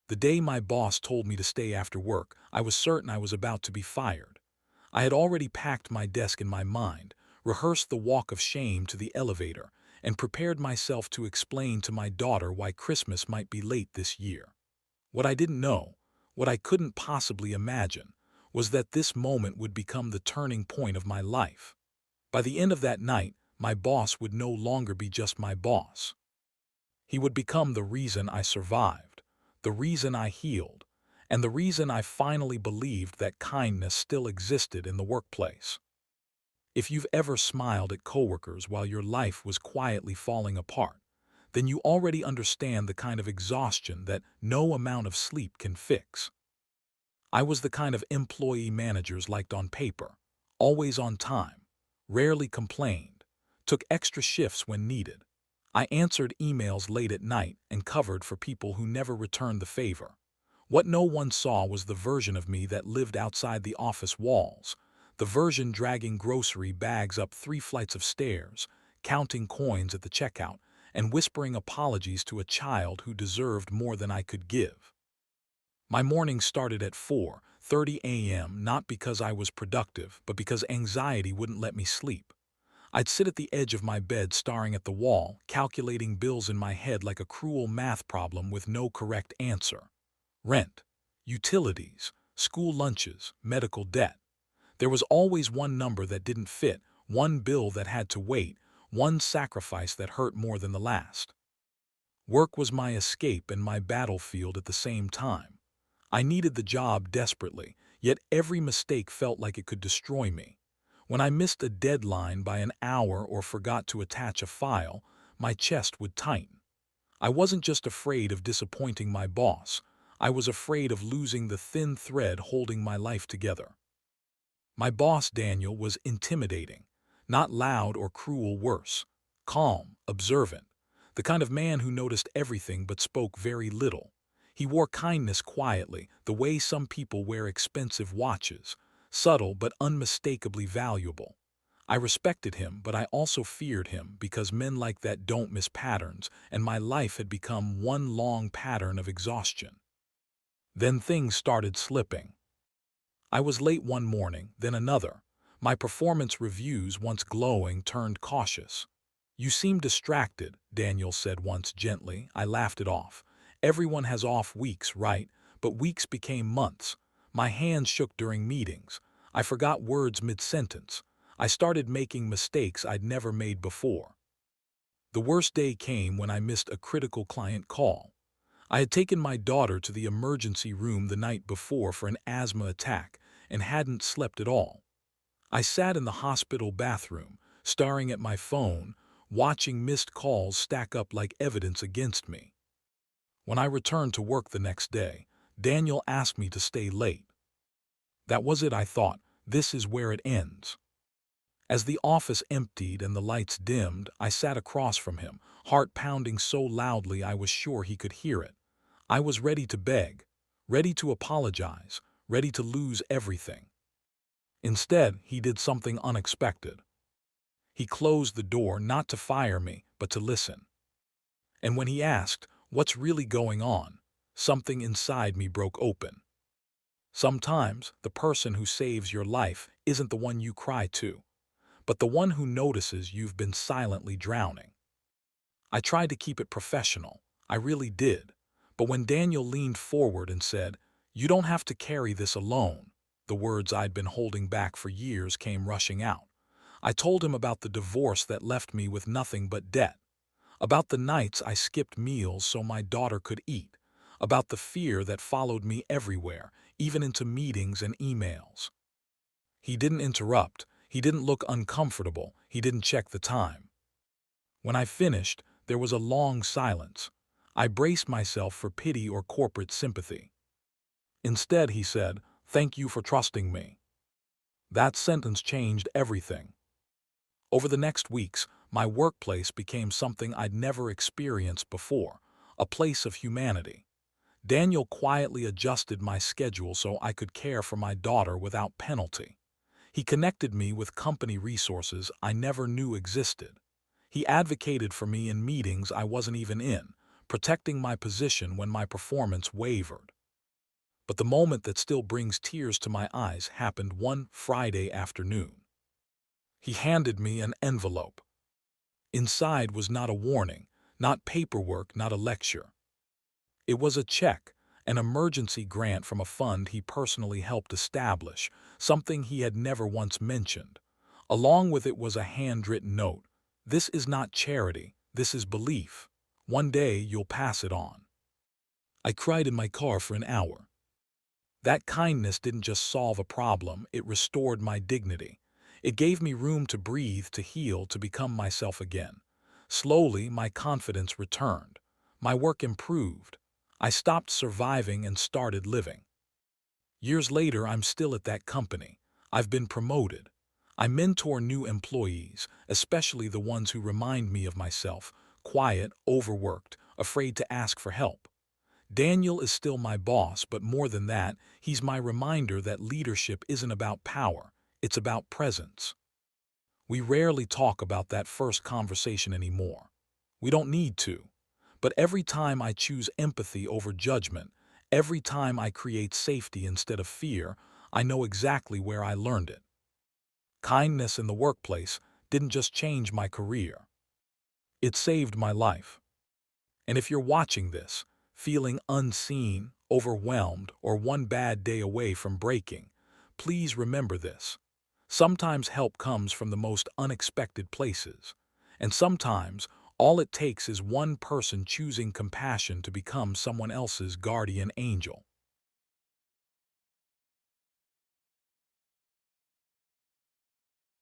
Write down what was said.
The day my boss told me to stay after work, I was certain I was about to be fired. I had already packed my desk in my mind, rehearsed the walk of shame to the elevator, and prepared myself to explain to my daughter why Christmas might be late this year. What I didn't know, what I couldn't possibly imagine, was that this moment would become the turning point of my life. By the end of that night, my boss would no longer be just my boss. He would become the reason I survived, the reason I healed, and the reason I finally believed that kindness still existed in the workplace. If you've ever smiled at coworkers while your life was quietly falling apart, then you already understand the kind of exhaustion that no amount of sleep can fix. I was the kind of employee managers liked on paper, always on time, rarely complained, took extra shifts when needed. I answered emails late at night and covered for people who never returned the favor. What no one saw was the version of me that lived outside the office walls, the version dragging grocery bags up 3 flights of stairs, counting coins at the checkout, and whispering apologies to a child who deserved more than I could give. My morning started at 4:30 a.m. not because I was productive, but because anxiety wouldn't let me sleep. I'd sit at the edge of my bed staring at the wall, calculating bills in my head like a cruel math problem with no correct answer. Rent, utilities, school lunches, medical debt. There was always one number that didn't fit, one bill that had to wait, one sacrifice that hurt more than the last. Work was my escape and my battlefield at the same time. I needed the job desperately, yet every mistake felt like it could destroy me. When I missed a deadline by an hour or forgot to attach a file, my chest would tighten. I wasn't just afraid of disappointing my boss, I was afraid of losing the thin thread holding my life together. My boss, Daniel, was intimidating, not loud or cruel, worse, calm, observant, the kind of man who noticed everything but spoke very little. He wore kindness quietly, the way some people wear expensive watches, subtle but unmistakably valuable. I respected him, but I also feared him because men like that don't miss patterns, and my life had become one long pattern of exhaustion. Then things started slipping. I was late one morning, then another. My performance reviews, once glowing, turned cautious. "You seem distracted," Daniel said once gently. I laughed it off. Everyone has off weeks, right? But weeks became months. My hands shook during meetings. I forgot words mid-sentence. I started making mistakes I'd never made before. The worst day came when I missed a critical client call. I had taken my daughter to the emergency room the night before for an asthma attack and hadn't slept at all. I sat in the hospital bathroom, staring at my phone, watching missed calls stack up like evidence against me. When I returned to work the next day, Daniel asked me to stay late. That was it, I thought. This is where it ends. As the office emptied and the lights dimmed, I sat across from him, heart pounding so loudly I was sure he could hear it. I was ready to beg, ready to apologize, ready to lose everything. Instead, he did something unexpected. He closed the door not to fire me, but to listen. And when he asked, "What's really going on?" something inside me broke open. Sometimes, the person who saves your life isn't the one you cry to, but the one who notices you've been silently drowning. I tried to keep it professional. I really did. But when Daniel leaned forward and said, "You don't have to carry this alone," the words I'd been holding back for years came rushing out. I told him about the divorce that left me with nothing but debt, about the nights I skipped meals so my daughter could eat, about the fear that followed me everywhere, even into meetings and emails. He didn't interrupt. He didn't look uncomfortable. He didn't check the time. When I finished, there was a long silence. I braced myself for pity or corporate sympathy. Instead, he said, "Thank you for trusting me." That sentence changed everything. Over the next weeks, my workplace became something I'd never experienced before, a place of humanity. Daniel quietly adjusted my schedule so I could care for my daughter without penalty. He connected me with company resources I never knew existed. He advocated for me in meetings I wasn't even in, protecting my position when my performance wavered. But the moment that still brings tears to my eyes happened one Friday afternoon. He handed me an envelope. Inside was not a warning, not paperwork, not a lecture. It was a check, an emergency grant from a fund he personally helped establish, something he had never once mentioned. Along with it was a handwritten note. This is not charity, this is belief. One day you'll pass it on. I cried in my car for an hour. That kindness didn't just solve a problem, it restored my dignity. It gave me room to breathe, to heal, to become myself again. Slowly, my confidence returned. My work improved. I stopped surviving and started living. Years later, I'm still at that company. I've been promoted. I mentor new employees, especially the ones who remind me of myself, quiet, overworked, afraid to ask for help. Daniel is still my boss, but more than that, he's my reminder that leadership isn't about power, it's about presence. We rarely talk about that first conversation anymore. We don't need to. But every time I choose empathy over judgment, every time I create safety instead of fear, I know exactly where I learned it. Kindness in the workplace didn't just change my career. It saved my life. And if you're watching this, feeling unseen, overwhelmed, or one bad day away from breaking, please remember this. Sometimes help comes from the most unexpected places. And sometimes all it takes is one person choosing compassion to become someone else's guardian angel.